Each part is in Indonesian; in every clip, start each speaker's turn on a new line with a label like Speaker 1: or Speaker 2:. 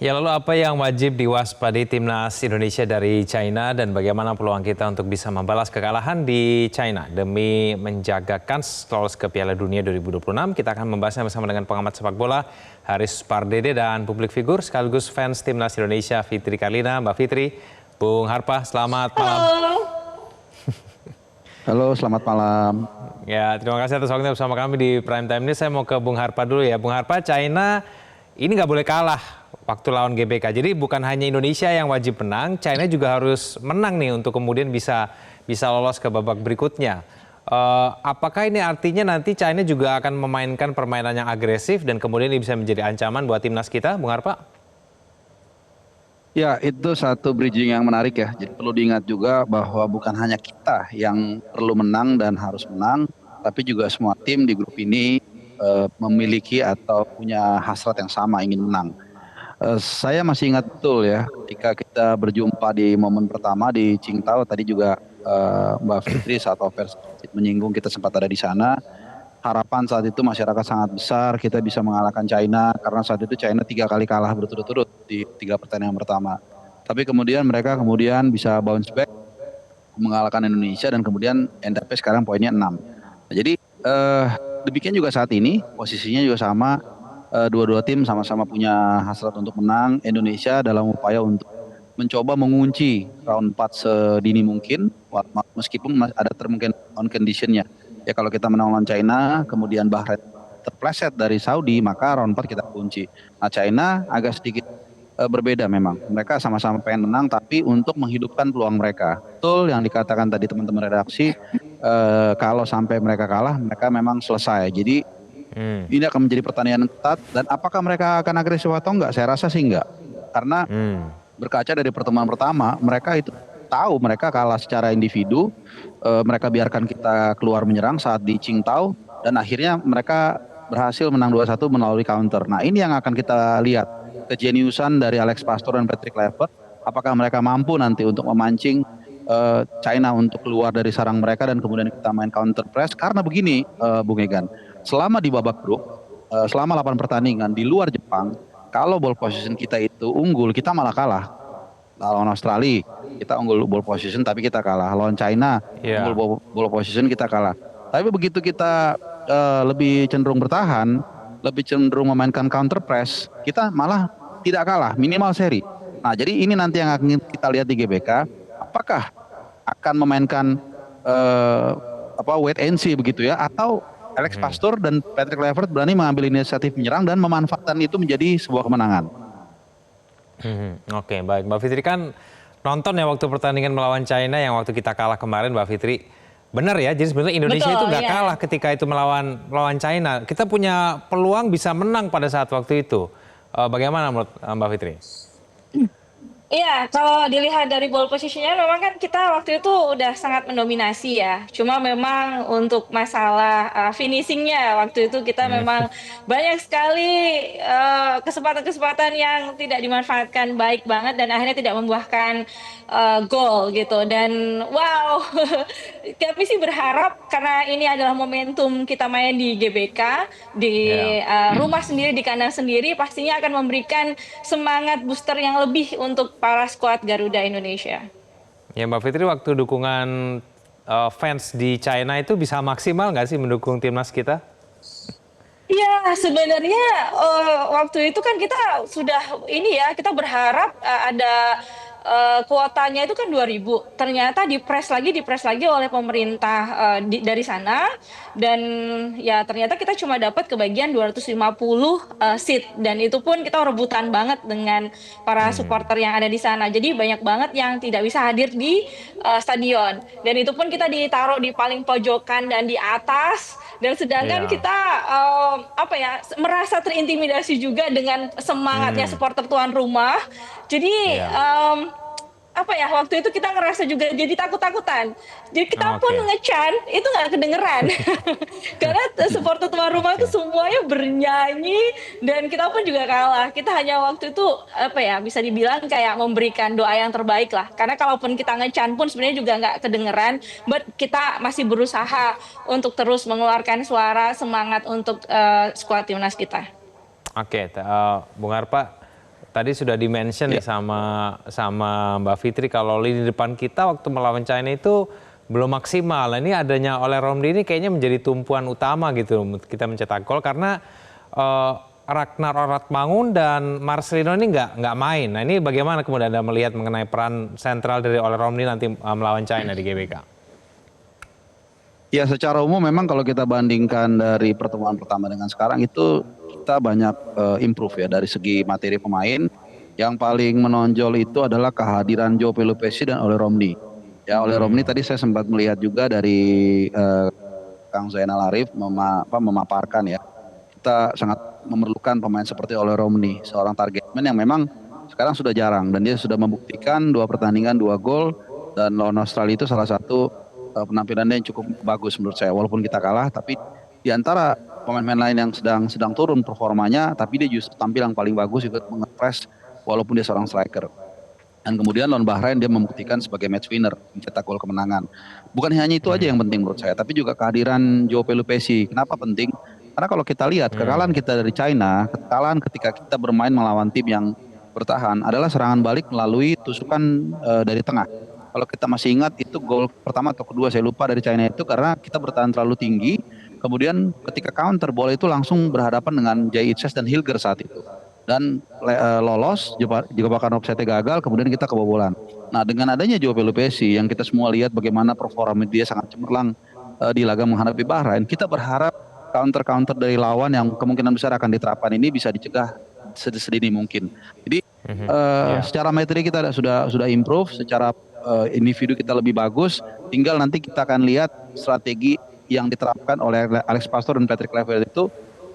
Speaker 1: Ya, lalu apa yang wajib diwaspadai timnas Indonesia dari China dan bagaimana peluang kita untuk bisa membalas kekalahan di China demi menjaga kans lolos ke Piala Dunia 2026? Kita akan membahasnya bersama dengan pengamat sepak bola Haris Pardede dan publik figur sekaligus fans timnas Indonesia Fitri Karlina. Mbak Fitri, Bung Harpa, selamat malam.
Speaker 2: Halo.
Speaker 3: Halo, selamat malam.
Speaker 1: Ya, terima kasih atas waktunya bersama kami di Prime Time ini. Saya mau ke Bung Harpa dulu ya. Bung Harpa, China ini nggak boleh kalah waktu lawan GBK. Jadi bukan hanya Indonesia yang wajib menang, China juga harus menang nih untuk kemudian bisa lolos ke babak berikutnya. Apakah ini artinya nanti China juga akan memainkan permainan yang agresif dan kemudian ini bisa menjadi ancaman buat timnas kita, Bung Harpa?
Speaker 3: Ya, itu satu bridging yang menarik ya. Jadi perlu diingat juga bahwa bukan hanya kita yang perlu menang dan harus menang, tapi juga semua tim di grup ini memiliki atau punya hasrat yang sama ingin menang. Saya masih ingat betul ya, ketika kita berjumpa di momen pertama di Qingdao, tadi juga Mbak Fitri saat Overs menyinggung kita sempat ada di sana. Harapan saat itu masyarakat sangat besar kita bisa mengalahkan China karena saat itu China 3 kali kalah berturut-turut di 3 pertandingan pertama. Tapi kemudian mereka bisa bounce back mengalahkan Indonesia dan kemudian end up sekarang poinnya 6. Nah, jadi demikian juga saat ini posisinya juga sama, dua-dua tim sama-sama punya hasrat untuk menang. Indonesia dalam upaya untuk mencoba mengunci round 4 sedini mungkin meskipun ada mungkin on conditionnya. Ya kalau kita menang lawan China, kemudian Bahrain terpleset dari Saudi, maka round 4 kita kunci. Nah China agak sedikit berbeda memang. Mereka sama-sama pengen menang, tapi untuk menghidupkan peluang mereka. Betul yang dikatakan tadi teman-teman redaksi, kalau sampai mereka kalah, mereka memang selesai. Jadi ini akan menjadi pertandingan ketat, dan apakah mereka akan agresif atau enggak? Saya rasa sih enggak. Karena berkaca dari pertemuan pertama, mereka itu tahu mereka kalah secara individu, mereka biarkan kita keluar menyerang saat di Qingdao dan akhirnya mereka berhasil menang 2-1 melalui counter. Nah ini yang akan kita lihat, kejeniusan dari Alex Pastor dan Patrick Kluivert, apakah mereka mampu nanti untuk memancing China untuk keluar dari sarang mereka dan kemudian kita main counter press. Karena begini Bung Egan, selama di babak grup, selama 8 pertandingan di luar Jepang, kalau ball position kita itu unggul, kita malah kalah. Lawan Australia kita unggul ball position tapi kita kalah. Lawan China unggul ball position kita kalah. Tapi begitu kita lebih cenderung bertahan, lebih cenderung memainkan counter press, kita malah tidak kalah, minimal seri. Nah jadi ini nanti yang akan kita lihat di GBK, apakah akan memainkan wait and see begitu ya, atau Alex Pastor dan Patrick Kluivert berani mengambil inisiatif menyerang dan memanfaatkan itu menjadi sebuah kemenangan.
Speaker 1: Oke, baik. Mbak Fitri kan nonton ya waktu pertandingan melawan China yang waktu kita kalah kemarin, Mbak Fitri. Benar ya, jadi sebenarnya Indonesia itu nggak kalah ketika itu melawan China. Kita punya peluang bisa menang pada saat waktu itu. Bagaimana menurut Mbak Fitri?
Speaker 2: Iya, kalau dilihat dari ball positionnya memang kan kita waktu itu udah sangat mendominasi ya. Cuma memang untuk masalah finishingnya waktu itu kita memang banyak sekali kesempatan-kesempatan yang tidak dimanfaatkan baik banget dan akhirnya tidak membuahkan gol gitu. Dan wow, kami sih berharap karena ini adalah momentum kita main di GBK, di rumah sendiri, di kandang sendiri, pastinya akan memberikan semangat booster yang lebih untuk para skuad Garuda Indonesia.
Speaker 1: Ya Mbak Fitri, waktu dukungan fans di China itu bisa maksimal nggak sih mendukung timnas kita?
Speaker 2: Iya, sebenarnya waktu itu kan kita sudah kita berharap ada kuotanya itu kan 2.000. Ternyata dipres lagi oleh pemerintah dari sana dan ya ternyata kita cuma dapat kebagian 250 seat dan itu pun kita rebutan banget dengan para supporter yang ada di sana. Jadi banyak banget yang tidak bisa hadir di stadion. Dan itu pun kita ditaruh di paling pojokan dan di atas. Dan sedangkan kita merasa terintimidasi juga dengan semangatnya supporter tuan rumah. Jadi waktu itu kita ngerasa juga jadi takut-takutan. Jadi kita pun nge-chant itu nggak kedengeran. Karena supporter tuan rumah itu semuanya bernyanyi dan kita pun juga kalah. Kita hanya waktu itu bisa dibilang kayak memberikan doa yang terbaik lah. Karena kalaupun kita nge-chant pun sebenarnya juga nggak kedengeran. But kita masih berusaha untuk terus mengeluarkan suara semangat untuk skuad timnas kita.
Speaker 1: Oke, Bung Harpa, tadi sudah di-mention nih sama Mbak Fitri kalau lini depan kita waktu melawan China itu belum maksimal. Nah, ini adanya oleh Romli ini kayaknya menjadi tumpuan utama gitu kita mencetak gol karena Ragnar Oratmangun dan Marcelino ini nggak main. Nah, ini bagaimana kemudian Anda melihat mengenai peran sentral dari oleh Romli nanti melawan China di GBK?
Speaker 3: Ya, secara umum memang kalau kita bandingkan dari pertemuan pertama dengan sekarang itu kita banyak improve ya dari segi materi pemain. Yang paling menonjol itu adalah kehadiran Joe Pelupesi dan Ole Romli. Ya, Ole Romli tadi saya sempat melihat juga dari Kang Zainal Arif memaparkan ya. Kita sangat memerlukan pemain seperti Ole Romli, seorang target man yang memang sekarang sudah jarang dan dia sudah membuktikan 2 pertandingan 2 gol dan lawan Australia itu salah satu penampilannya yang cukup bagus menurut saya. Walaupun kita kalah, tapi di antara pemain-pemain lain yang sedang turun performanya, tapi dia justru tampil yang paling bagus ikut mengepres walaupun dia seorang striker. Dan kemudian lawan Bahrain dia membuktikan sebagai match winner, mencetak gol kemenangan. Bukan hanya itu aja yang penting menurut saya, tapi juga kehadiran Joe Pelupesi. Kenapa penting? Karena kalau kita lihat kekalahan kita dari China, kekalahan ketika kita bermain melawan tim yang bertahan adalah serangan balik melalui tusukan dari tengah. Kalau kita masih ingat itu gol pertama atau kedua saya lupa dari China itu karena kita bertahan terlalu tinggi. Kemudian ketika counter bola itu langsung berhadapan dengan Jay Itses dan Hilger saat itu. Dan lolos, jebakan offside gagal, kemudian kita kebobolan. Nah, dengan adanya Joe Pelupesi yang kita semua lihat bagaimana performa dia sangat cemerlang di laga menghadapi Bahrain, kita berharap counter-counter dari lawan yang kemungkinan besar akan diterapkan ini bisa dicegah sedini mungkin. Jadi secara materi kita sudah improve, secara individu kita lebih bagus, tinggal nanti kita akan lihat strategi yang diterapkan oleh Alex Pastor dan Patrick Kluivert itu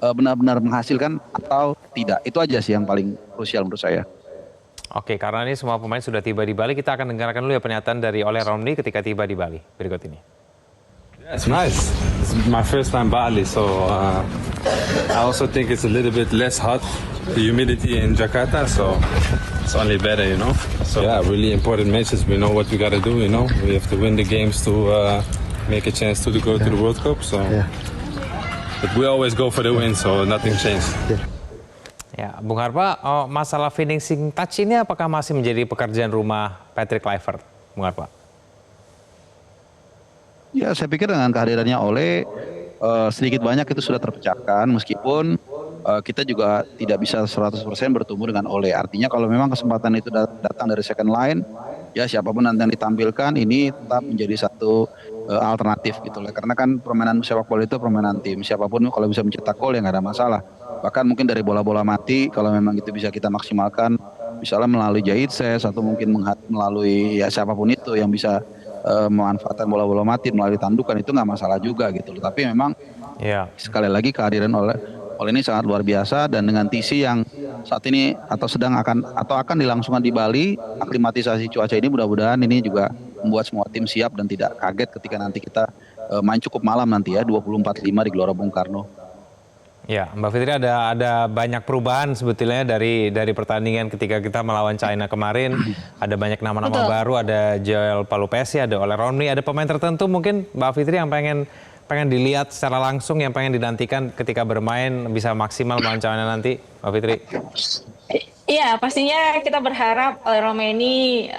Speaker 3: benar-benar menghasilkan atau tidak. Itu aja sih yang paling krusial menurut saya.
Speaker 1: Oke, karena ini semua pemain sudah tiba di Bali, kita akan dengarkan dulu ya pernyataan dari Ole Romli ketika tiba di Bali. Berikut ini.
Speaker 4: Yeah, it's nice. It's my first time Bali, so I also think it's a little bit less hot, the humidity in Jakarta, so it's only better, you know. So yeah, really important matches. We know what we gotta do, you know. We have to win the games to make a chance to go to the World Cup. So, but we always go for the win, so nothing changed.
Speaker 1: Ya, Bung Harpa, masalah finishing touch ini apakah masih menjadi pekerjaan rumah Patrick Kluivert, Bung Harpa?
Speaker 3: Ya, saya pikir dengan kehadirannya Ole sedikit banyak itu sudah terpecahkan meskipun kita juga tidak bisa 100% bertumbuh dengan Ole. Artinya kalau memang kesempatan itu datang dari second line, ya siapapun nanti yang ditampilkan ini tetap menjadi satu alternatif gitu lah. Karena kan permainan sepak bola itu permainan tim. Siapapun kalau bisa mencetak gol ya nggak ada masalah. Bahkan mungkin dari bola-bola mati kalau memang itu bisa kita maksimalkan, misalnya melalui Jaitses atau mungkin melalui ya siapapun itu yang bisa memanfaatkan bola-bola mati melalui tandukan itu nggak masalah juga gitu loh. Tapi memang sekali lagi kehadiran oleh ini sangat luar biasa dan dengan TC yang saat ini akan dilangsungkan di Bali, aklimatisasi cuaca ini mudah-mudahan ini juga membuat semua tim siap dan tidak kaget ketika nanti kita main cukup malam nanti ya 24.5 di Gelora Bung Karno.
Speaker 1: Ya, Mbak Fitri ada banyak perubahan sebetulnya dari pertandingan ketika kita melawan China kemarin. Ada banyak nama-nama baru, ada Joel Pelupesi, ada Ole Romli, ada pemain tertentu mungkin Mbak Fitri yang pengen dilihat secara langsung, yang pengen dinantikan ketika bermain bisa maksimal melawan China nanti, Mbak Fitri.
Speaker 2: Iya, pastinya kita berharap Romani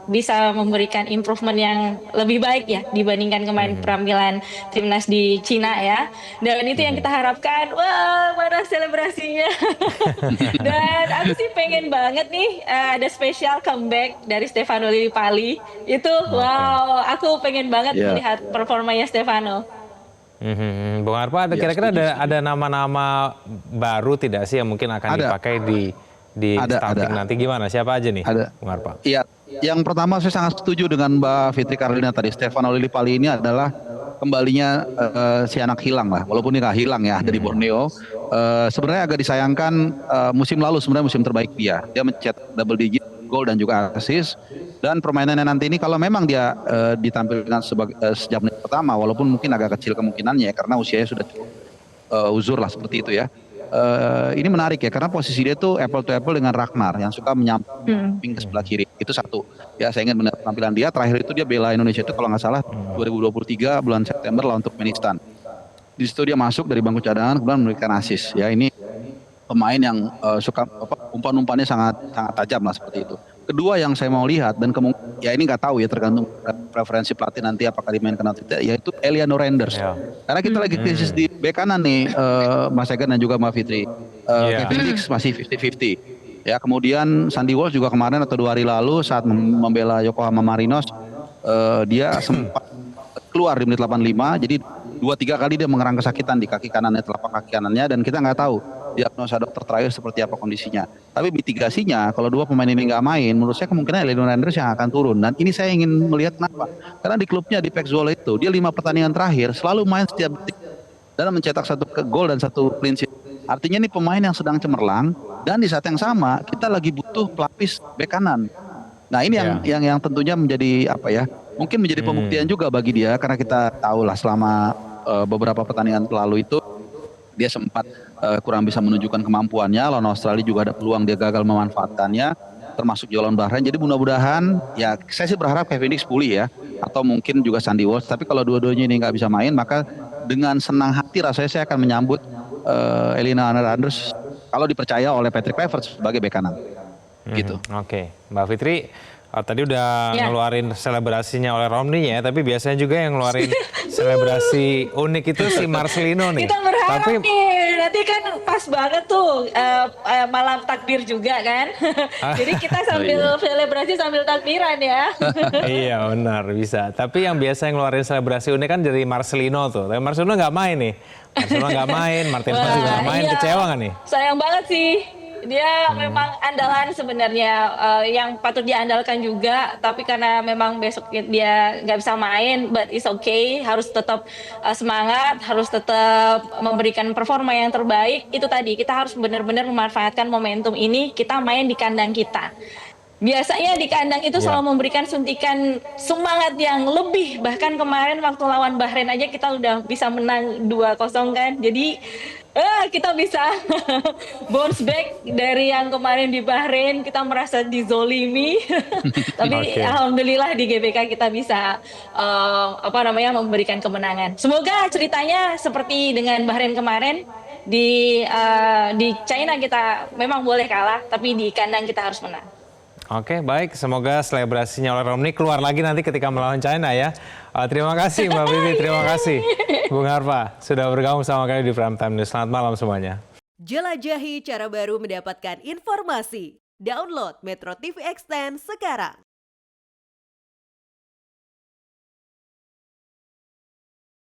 Speaker 2: bisa memberikan improvement yang lebih baik ya dibandingkan kemarin penampilan timnas di Cina ya. Dan itu yang kita harapkan. Wah, mana selebrasinya. Dan aku sih pengen banget nih ada spesial comeback dari Stefano Lillipali. Itu wow, aku pengen banget melihat performanya Stefano.
Speaker 1: Bung Harpa, kira-kira ada nama-nama baru tidak sih yang mungkin akan dipakai di starting nanti, gimana? Siapa aja nih, Bung Harpa?
Speaker 3: Iya, yang pertama saya sangat setuju dengan Mbak Fitri Karlina tadi. Stefano Lillipali ini adalah kembalinya si anak hilang lah, walaupun dia nggak hilang ya dari Borneo. Sebenarnya agak disayangkan musim lalu sebenarnya musim terbaik dia mencetak double digit gol dan juga assist. Dan permainannya nanti ini kalau memang dia ditampilkan sejak menit pertama, walaupun mungkin agak kecil kemungkinannya ya, karena usianya sudah cukup uzur lah seperti itu ya. Ini menarik ya karena posisi dia tuh apple to apple dengan Ragnar yang suka menyamping ke sebelah kiri. Itu satu. Ya, saya ingin melihat penampilan dia. Terakhir itu dia bela Indonesia itu kalau nggak salah 2023 bulan September lawan Turkmenistan. Di situ dia masuk dari bangku cadangan kemudian memberikan assist. Ya, ini pemain yang suka umpan-umpannya sangat sangat tajam lah seperti itu. Kedua yang saya mau lihat dan ya ini nggak tahu ya tergantung preferensi pelatih nanti apakah dimainkan atau tidak, yaitu Eliano Renders.
Speaker 1: Ya.
Speaker 3: Karena kita lagi krisis di bek kanan nih, Mas Egan dan juga Mbak Fitri.
Speaker 1: Iya.
Speaker 3: Kevin Dix masih 50-50. Ya, kemudian Sandy Walsh juga kemarin atau 2 hari lalu saat membela Yokohama Marinos, dia sempat keluar di menit 85, jadi 2-3 kali dia mengerang kesakitan di kaki kanannya, telapak kaki kanannya, dan kita nggak tahu diagnosa dokter terakhir seperti apa kondisinya. Tapi mitigasinya, kalau dua pemain ini nggak main, menurut saya kemungkinan Eliano Renders yang akan turun. Dan ini saya ingin melihat kenapa. Karena di klubnya di PEC Zwolle itu, dia 5 pertandingan terakhir selalu main setiap detik dan mencetak 1 gol dan 1 clean sheet. Artinya ini pemain yang sedang cemerlang, dan di saat yang sama kita lagi butuh pelapis bek kanan. Nah ini yang tentunya menjadi apa ya? Mungkin menjadi pembuktian juga bagi dia, karena kita tahu lah selama beberapa pertandingan lalu itu dia sempat kurang bisa menunjukkan kemampuannya. Lawan Australia juga ada peluang dia gagal memanfaatkannya, termasuk lawan Bahrain. Jadi mudah-mudahan ya saya sih berharap Kevin Dix pulih ya, atau mungkin juga Sandy Walsh. Tapi kalau dua-duanya ini nggak bisa main, maka dengan senang hati rasanya saya akan menyambut Eliano Renders kalau dipercaya oleh Patrick Kluivert sebagai bek kanan. Gitu.
Speaker 1: Oke, Mbak Fitri. Tadi udah ngeluarin selebrasinya oleh Romney ya, tapi biasanya juga yang ngeluarin selebrasi unik itu si Marcelino nih.
Speaker 2: Kita berharap
Speaker 1: Tapi
Speaker 2: nih, nanti kan pas banget tuh malam takbir juga kan. Jadi kita sambil selebrasi sambil takbiran ya.
Speaker 1: iya benar bisa. Tapi yang biasa yang ngeluarin selebrasi unik kan dari Marcelino tuh. Tapi Marcelino nggak main nih. Marcelino nggak main, Martin Paes juga nggak main.
Speaker 2: Iya.
Speaker 1: Kecewa nggak nih?
Speaker 2: Sayang banget sih. Dia memang andalan sebenarnya, yang patut diandalkan juga, tapi karena memang besok dia nggak bisa main, but it's okay, harus tetap semangat, harus tetap memberikan performa yang terbaik. Itu tadi, kita harus benar-benar memanfaatkan momentum ini, kita main di kandang kita. Biasanya di kandang itu selalu memberikan suntikan semangat yang lebih. Bahkan kemarin waktu lawan Bahrain aja kita udah bisa menang 2-0 kan. Jadi kita bisa bounce back dari yang kemarin di Bahrain, kita merasa dizolimi. Tapi alhamdulillah di GBK kita bisa memberikan kemenangan. Semoga ceritanya seperti dengan Bahrain kemarin, di China kita memang boleh kalah, tapi di kandang kita harus menang.
Speaker 1: Oke, baik. Semoga selebrasinya oleh Romney keluar lagi nanti ketika melawan China ya. Terima kasih Mbak Vivi, terima kasih Bung Harpa sudah bergabung sama kami di Prime Time News. Selamat malam semuanya.
Speaker 5: Jelajahi cara baru mendapatkan informasi. Download Metro TV Extend sekarang.